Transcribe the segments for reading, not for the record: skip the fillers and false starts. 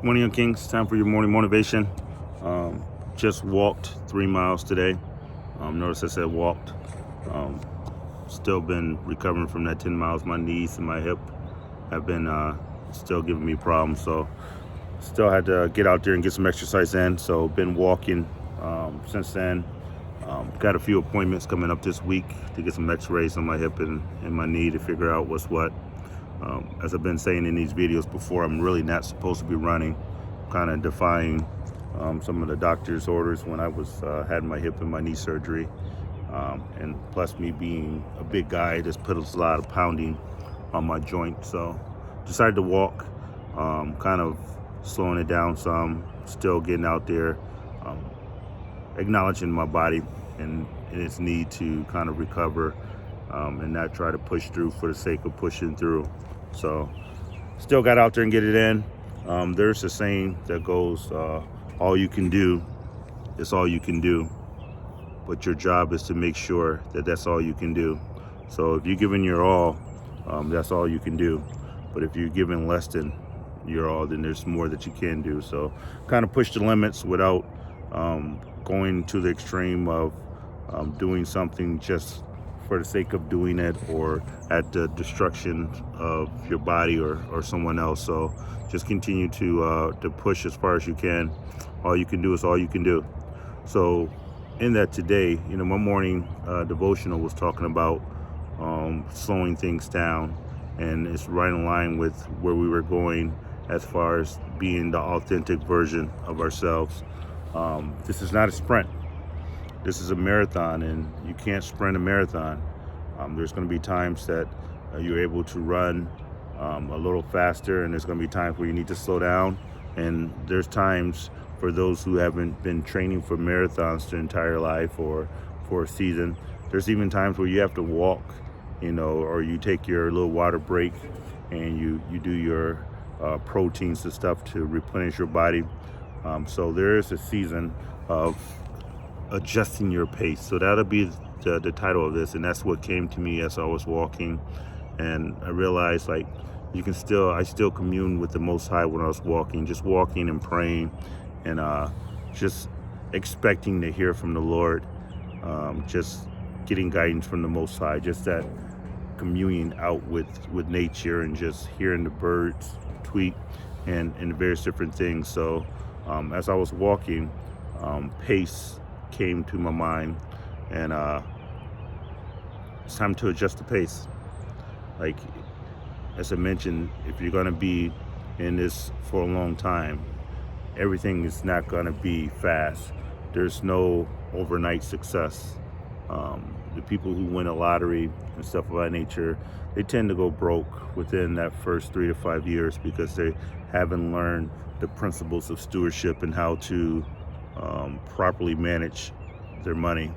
Morning, Young Kings. Time for your morning motivation. Just walked 3 miles today. Notice I said walked. Still been recovering from that 10 miles. My knees and my hip have been still giving me problems. So still had to get out there and get some exercise in. So been walking since then. Got a few appointments coming up this week to get some x-rays on my hip and my knee to figure out what's what. As I've been saying in these videos before, I'm really not supposed to be running, kind of defying some of the doctor's orders when I was had my hip and my knee surgery. And plus me being a big guy, just put a lot of pounding on my joint. So decided to walk, kind of slowing it down some, still getting out there, acknowledging my body and its need to kind of recover and not try to push through for the sake of pushing through. So still got out there and get it in. There's a saying that goes, all you can do is all you can do, but your job is to make sure that that's all you can do. So if you're giving your all, that's all you can do. But if you're giving less than your all, then there's more that you can do. So kind of push the limits without going to the extreme of doing something just for the sake of doing it or at the destruction of your body or someone else. So just continue to push as far as you can. All you can do is all you can do. So in that today, my morning devotional was talking about slowing things down, and it's right in line with where we were going as far as being the authentic version of ourselves. This is not a sprint. This is a marathon, and you can't sprint a marathon. There's going to be times that you're able to run a little faster, and there's going to be times where you need to slow down. And there's times for those who haven't been training for marathons their entire life or for a season, there's even times where you have to walk, or you take your little water break and you do your proteins and stuff to replenish your body. So there is a season of adjusting your pace. So that'll be the title of this, and that's what came to me as I was walking. And I realized I still commune with the Most High when I was walking, just walking and praying and just expecting to hear from the Lord, just getting guidance from the Most High, just that communing out with nature and just hearing the birds tweet and various different things. So as I was walking, pace came to my mind, and it's time to adjust the pace. Like, as I mentioned, if you're going to be in this for a long time, everything is not going to be fast. There's no overnight success. The people who win a lottery and stuff of that nature, they tend to go broke within that first 3 to 5 years because they haven't learned the principles of stewardship and how to properly manage their money.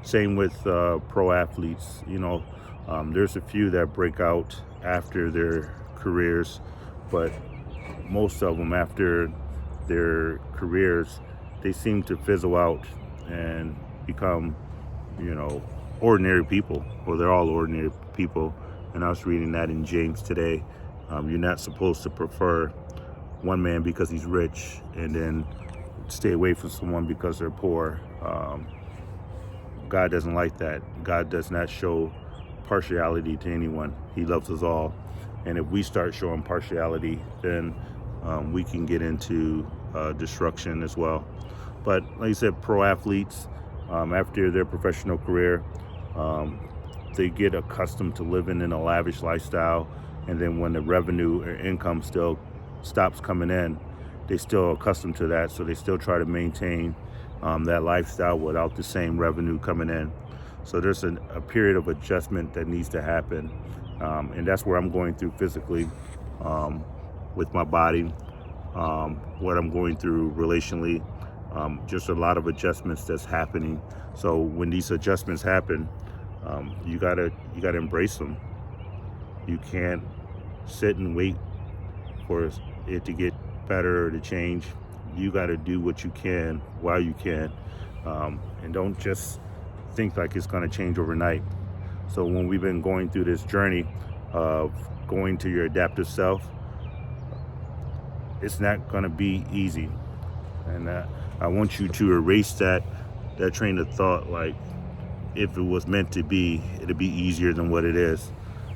Same with pro athletes. There's a few that break out after their careers, but most of them after their careers, they seem to fizzle out and become, ordinary people. Well, they're all ordinary people. And I was reading that in James today. You're not supposed to prefer one man because he's rich and then stay away from someone because they're poor. God doesn't like that. God does not show partiality to anyone. He loves us all. And if we start showing partiality, then we can get into destruction as well. But like I said, pro athletes, after their professional career, they get accustomed to living in a lavish lifestyle. And then when the revenue or income still stops coming in, they still accustomed to that, so they still try to maintain that lifestyle without the same revenue coming in. So there's a period of adjustment that needs to happen, and that's where I'm going through physically with my body, what I'm going through relationally, just a lot of adjustments that's happening. So when these adjustments happen, you gotta embrace them. You can't sit and wait for it to get better or to change. You got to do what you can while you can, and don't just think like it's going to change overnight. So when we've been going through this journey of going to your adaptive self, it's not going to be easy. And I want you to erase that train of thought, like if it was meant to be, it'd be easier than what it is.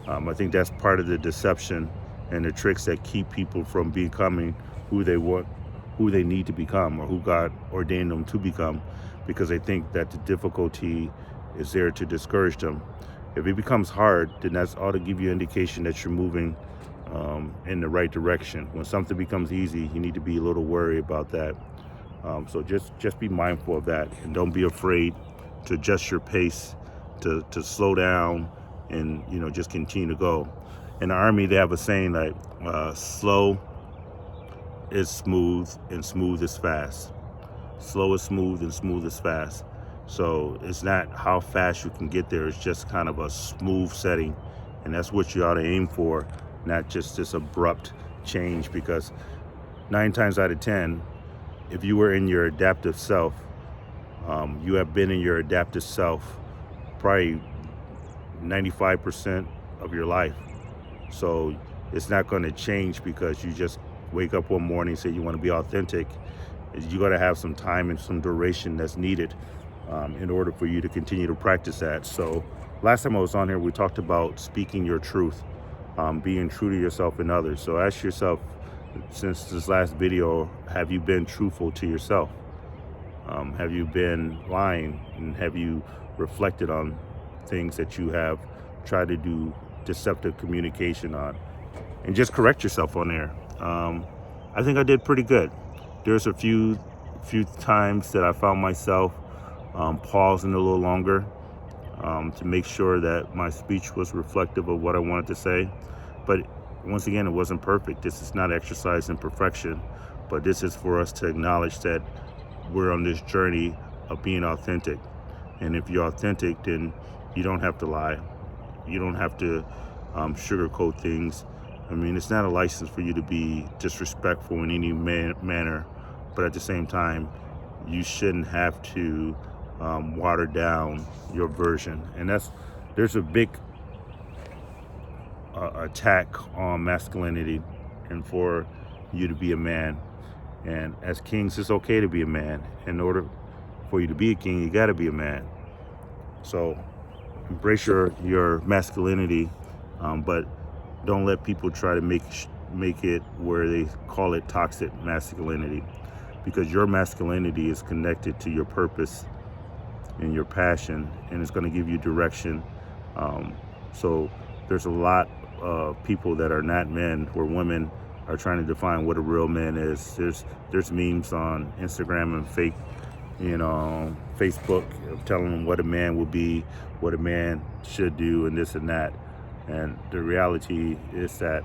I think that's part of the deception and the tricks that keep people from becoming who they need to become, or who God ordained them to become, because they think that the difficulty is there to discourage them. If it becomes hard, then that's ought to give you an indication that you're moving in the right direction. When something becomes easy, you need to be a little worried about that. So just be mindful of that, and don't be afraid to adjust your pace, to slow down, and just continue to go. In the Army, they have a saying like slow is smooth and smooth is fast. Slow is smooth and smooth is fast. So it's not how fast you can get there, it's just kind of a smooth setting, and that's what you ought to aim for, not just this abrupt change, because 9 times out of 10, if you were in your adaptive self, you have been in your adaptive self probably 95% of your life. So it's not going to change because you just wake up one morning and say you want to be authentic. You got to have some time and some duration that's needed in order for you to continue to practice that. So last time I was on here, we talked about speaking your truth, being true to yourself and others. So ask yourself, since this last video, have you been truthful to yourself? Have you been lying, and have you reflected on things that you have tried to do deceptive communication on? And just correct yourself on there. I think I did pretty good. There's a few times that I found myself pausing a little longer to make sure that my speech was reflective of what I wanted to say. But once again, it wasn't perfect. This is not exercise in perfection, but this is for us to acknowledge that we're on this journey of being authentic. And if you're authentic, then you don't have to lie. You don't have to sugarcoat things. I mean, it's not a license for you to be disrespectful in any manner, but at the same time, you shouldn't have to water down your version. And there's a big attack on masculinity and for you to be a man. And as kings, it's okay to be a man. In order for you to be a king, you got to be a man. So embrace your masculinity, but don't let people try to make it where they call it toxic masculinity, because your masculinity is connected to your purpose and your passion, and it's going to give you direction. So there's a lot of people that are not men, where women are trying to define what a real man is. There's memes on Instagram and Facebook of telling them what a man will be, what a man should do, and this and that. And the reality is that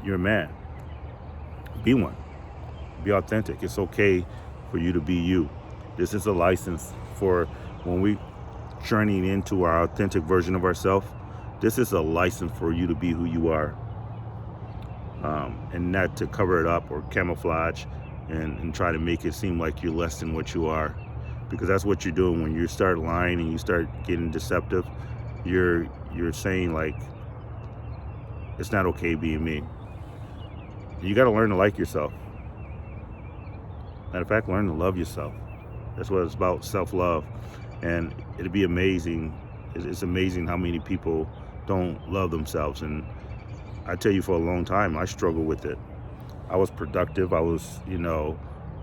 you're a man. Be one. Be authentic. It's okay for you to be you. This is a license for when we journeying into our authentic version of ourselves. This is a license for you to be who you are, and not to cover it up or camouflage and try to make it seem like you're less than what you are, because that's what you're doing when you start lying and you start getting deceptive. You're saying, like, it's not okay being me. You got to learn to like yourself. Matter of fact, learn to love yourself. That's what it's about, self-love. And it'd be amazing. It's amazing how many people don't love themselves. And I tell you, for a long time, I struggled with it. I was productive. I was,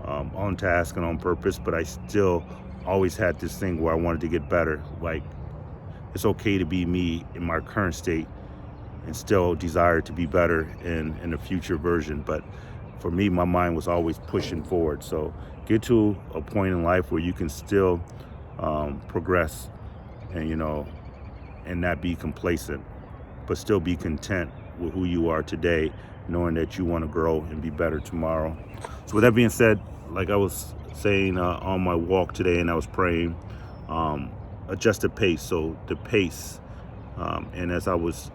on task and on purpose, but I still always had this thing where I wanted to get better. Like, it's okay to be me in my current state and still desire to be better in a future version. But for me, my mind was always pushing forward. So get to a point in life where you can still progress and, and not be complacent, but still be content with who you are today, knowing that you want to grow and be better tomorrow. So with that being said, like I was saying on my walk today, and I was praying, adjust the pace. So the pace, and as I was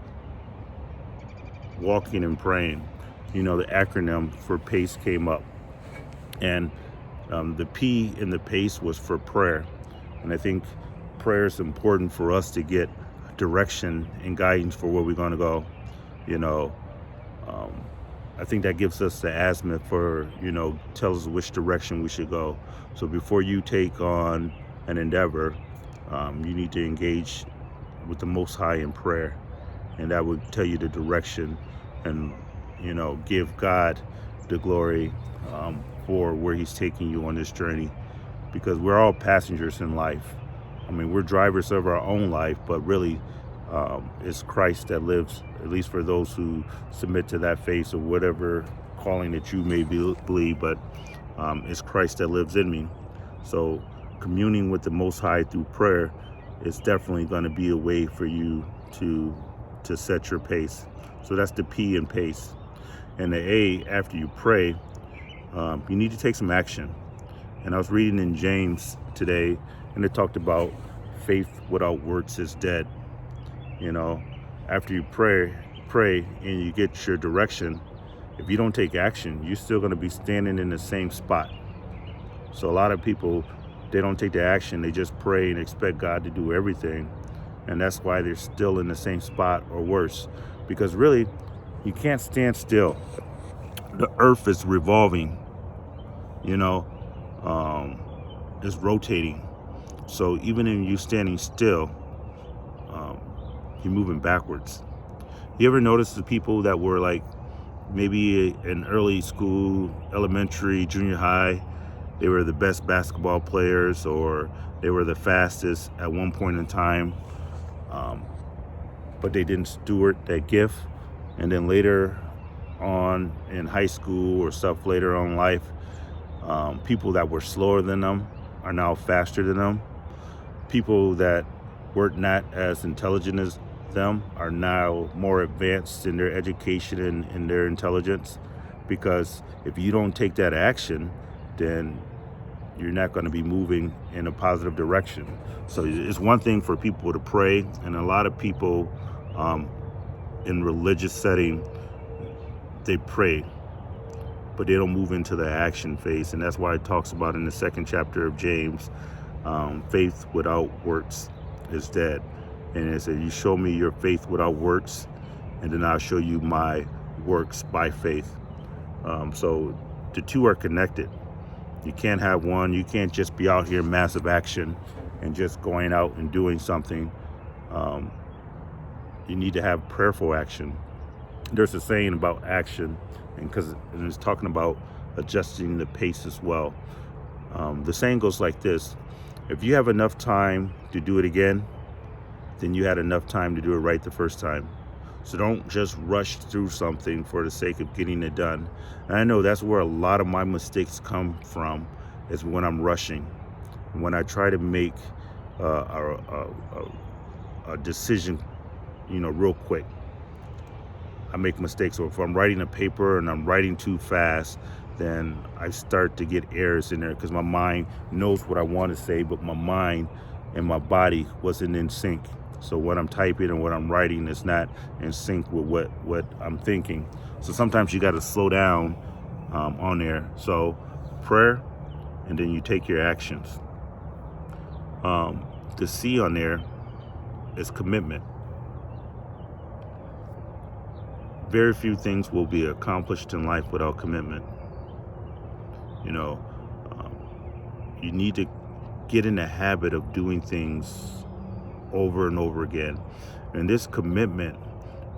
walking and praying, the acronym for PACE came up, and the P in the PACE was for prayer. And I think prayer is important for us to get direction and guidance for where we're going to go. I think that gives us the azimuth for, tells us which direction we should go. So before you take on an endeavor, you need to engage with the Most High in prayer, and that would tell you the direction, and give God the glory for where He's taking you on this journey, because we're all passengers in life. I mean, we're drivers of our own life, but really it's Christ that lives, at least for those who submit to that faith or whatever calling that you may believe, but it's Christ that lives in me. So communing with the Most High through prayer is definitely going to be a way for you to set your pace. So that's the P in pace. And the A, after you pray, you need to take some action. And I was reading in James today, and it talked about faith without works is dead. After you pray and you get your direction, if you don't take action, you're still going to be standing in the same spot. So a lot of people, they don't take the action. They just pray and expect God to do everything. And that's why they're still in the same spot or worse. Because really, you can't stand still. The earth is revolving, it's rotating. So even in you standing still, you're moving backwards. You ever notice the people that were like maybe in early school, elementary, junior high, they were the best basketball players, or they were the fastest at one point in time, but they didn't steward that gift. And then later on in high school or stuff later on in life, people that were slower than them are now faster than them. People that were not as intelligent as them are now more advanced in their education and in their intelligence, because if you don't take that action, then you're not going to be moving in a positive direction. So it's one thing for people to pray, and a lot of people in religious setting, they pray, but they don't move into the action phase. And that's why it talks about in the 2nd chapter of James, faith without works is dead. And it said, you show me your faith without works, and then I'll show you my works by faith. So the two are connected. You can't have one. You can't just be out here massive action and just going out and doing something. You need to have prayerful action. There's a saying about action, and it's talking about adjusting the pace as well. The saying goes like this: if you have enough time to do it again, then you had enough time to do it right the first time. So don't just rush through something for the sake of getting it done. And I know that's where a lot of my mistakes come from, is when I'm rushing. When I try to make a decision, real quick, I make mistakes. Or if I'm writing a paper and I'm writing too fast, then I start to get errors in there, because my mind knows what I want to say, but my mind and my body wasn't in sync. So what I'm typing and what I'm writing is not in sync with what I'm thinking. So sometimes you got to slow down on there. So prayer, and then you take your actions. The C on there is commitment. Very few things will be accomplished in life without commitment. You need to get in the habit of doing things over and over again. And this commitment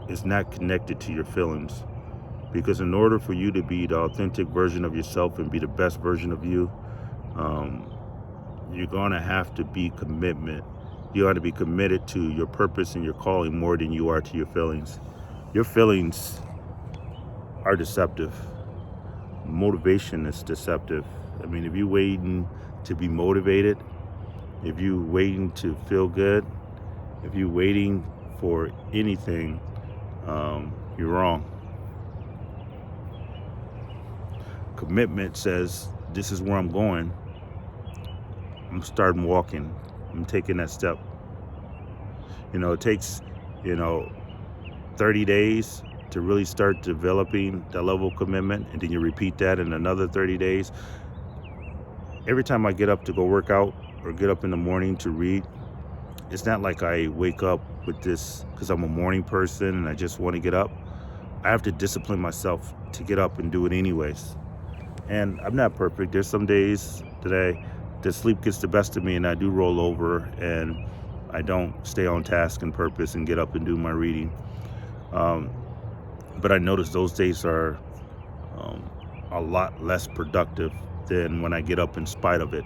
is not connected to your feelings, because in order for you to be the authentic version of yourself and be the best version of you, you're going to have to be commitment. You ought to be committed to your purpose and your calling more than you are to your feelings. Your feelings are deceptive. Motivation is deceptive. I mean, if you're waiting to be motivated, if you're waiting to feel good, if you're waiting for anything, you're wrong. Commitment says, this is where I'm going. I'm starting walking. I'm taking that step. It takes, 30 days to really start developing that level of commitment, and then you repeat that in another 30 days. Every time I get up to go work out or get up in the morning to read, it's not like I wake up with this because I'm a morning person and I just want to get up. I have to discipline myself to get up and do it anyways. And I'm not perfect. There's some days today that sleep gets the best of me and I do roll over and I don't stay on task and purpose and get up and do my reading. But I notice those days are a lot less productive than when I get up in spite of it.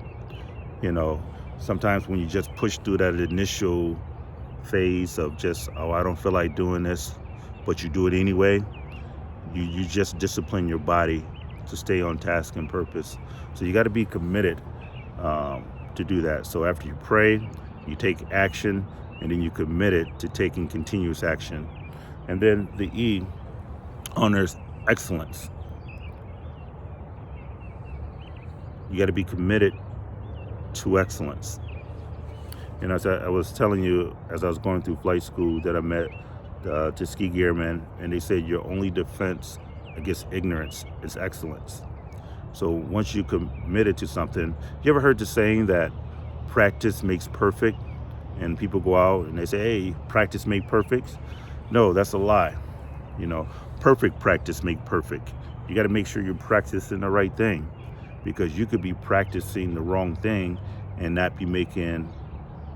You know, sometimes when you just push through that initial phase of just, oh, I don't feel like doing this, but you do it anyway, you just discipline your body to stay on task and purpose. So you got to be committed to do that. So after you pray, you take action, and then you commit it to taking continuous action. And then the E honors excellence. You got to be committed to excellence. And as I was telling you, as I was going through flight school, that I met Tuskegee Airmen, and they said your only defense against ignorance is excellence. So once you committed to something, you ever heard the saying that practice makes perfect? And people go out and they say, hey, practice make perfect. No, that's a lie. You know, perfect practice make perfect. You got to make sure you're practicing the right thing, because you could be practicing the wrong thing and not be making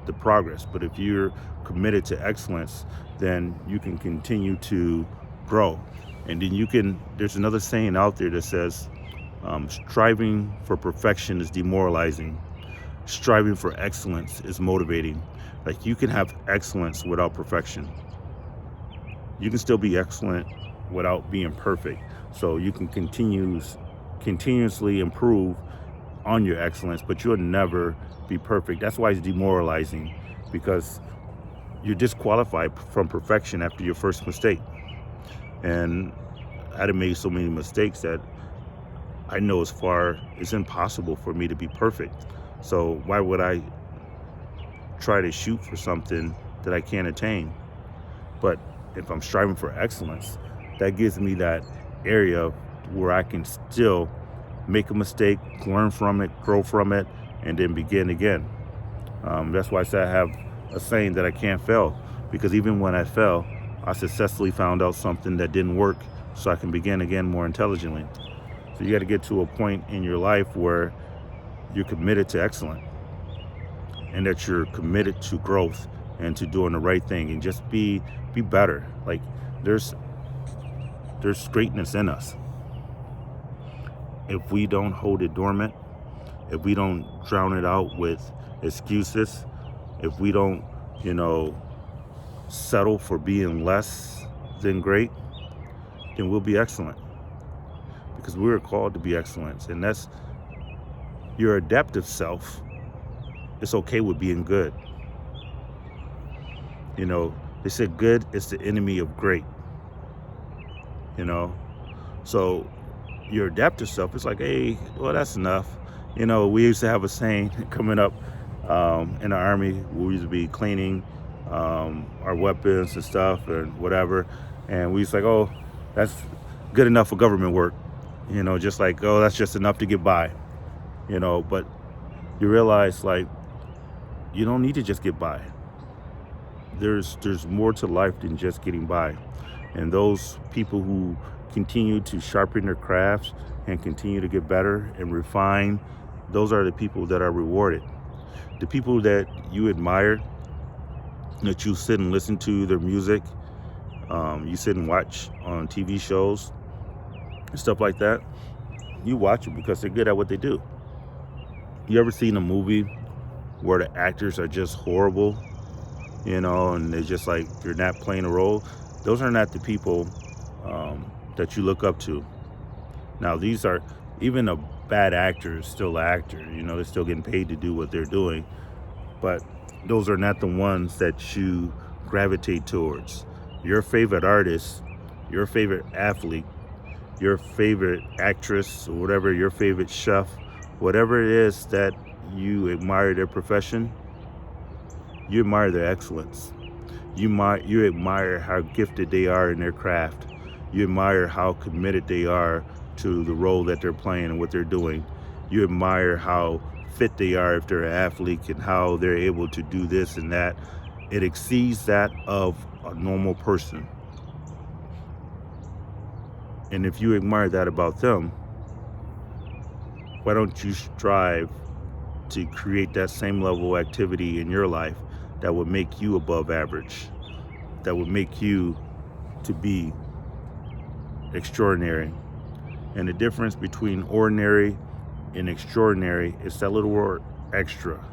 the progress. But if you're committed to excellence, then you can continue to grow. And then there's another saying out there that says, striving for perfection is demoralizing. Striving for excellence is motivating. Like, you can have excellence without perfection. You can still be excellent without being perfect. So you can continuously improve on your excellence, but you'll never be perfect. That's why it's demoralizing, because you're disqualified from perfection after your first mistake. And I'd have made so many mistakes that I know it's impossible for me to be perfect. So why would I try to shoot for something that I can't attain? But if I'm striving for excellence, that gives me that area where I can still make a mistake, learn from it, grow from it, and then begin again. That's why I say I have a saying that I can't fail, because even when I fell, I successfully found out something that didn't work, so I can begin again more intelligently. So you got to get to a point in your life where you're committed to excellence, and that you're committed to growth and to doing the right thing, and just be better. Like, there's greatness in us. If we don't hold it dormant, if we don't drown it out with excuses, if we don't, settle for being less than great, then we'll be excellent. Because we're called to be excellence, and that's your adaptive self. It's okay with being good. They said good is the enemy of great. So your adaptive self is like, hey, well, that's enough. We used to have a saying coming up in the Army. We used to be cleaning our weapons and stuff and whatever, and we used to like, oh, that's good enough for government work. Just like, oh, that's just enough to get by. But you realize, like, you don't need to just get by. There's more to life than just getting by. And those people who continue to sharpen their crafts and continue to get better and refine, those are the people that are rewarded. The people that you admire, that you sit and listen to their music, you sit and watch on TV shows and stuff like that, you watch them because they're good at what they do. You ever seen a movie where the actors are just horrible, and they're just like, you're not playing a role? Those are not the people that you look up to. Now, these are, even a bad actor is still an actor. They're still getting paid to do what they're doing. But those are not the ones that you gravitate towards. Your favorite artist, your favorite athlete, your favorite actress, or whatever, your favorite chef, whatever it is that you admire their profession, you admire their excellence. You admire how gifted they are in their craft. You admire how committed they are to the role that they're playing and what they're doing. You admire how fit they are if they're an athlete, and how they're able to do this and that. It exceeds that of a normal person. And if you admire that about them, why don't you strive to create that same level of activity in your life that would make you above average, that would make you to be extraordinary? And the difference between ordinary and extraordinary is that little word extra.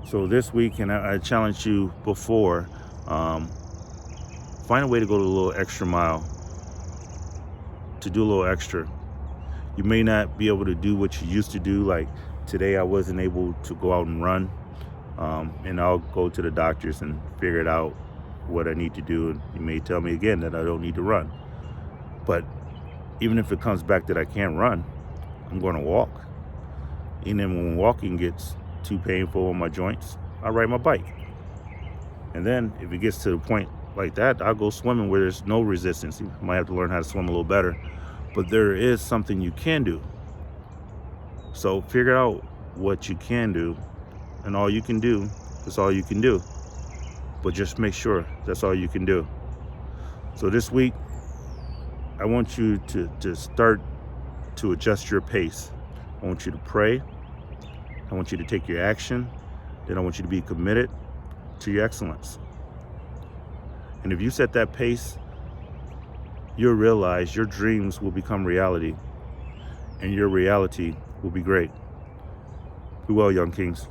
So this week, and I challenged you before, find a way to go to a little extra mile, to do a little extra. You may not be able to do what you used to do. Like today, I wasn't able to go out and run, and I'll go to the doctors and figure it out what I need to do. And you may tell me again that I don't need to run. But even if it comes back that I can't run, I'm going to walk. And then when walking gets too painful on my joints, I ride my bike. And then if it gets to the point like that, I'll go swimming where there's no resistance. You might have to learn how to swim a little better, but there is something you can do. So figure out what you can do, and all you can do is all you can do. But just make sure that's all you can do. So this week, I want you to start to adjust your pace. I want you to pray. I want you to take your action. Then I want you to be committed to your excellence. And if you set that pace, you'll realize your dreams will become reality, and your reality will be great. Be well, young kings.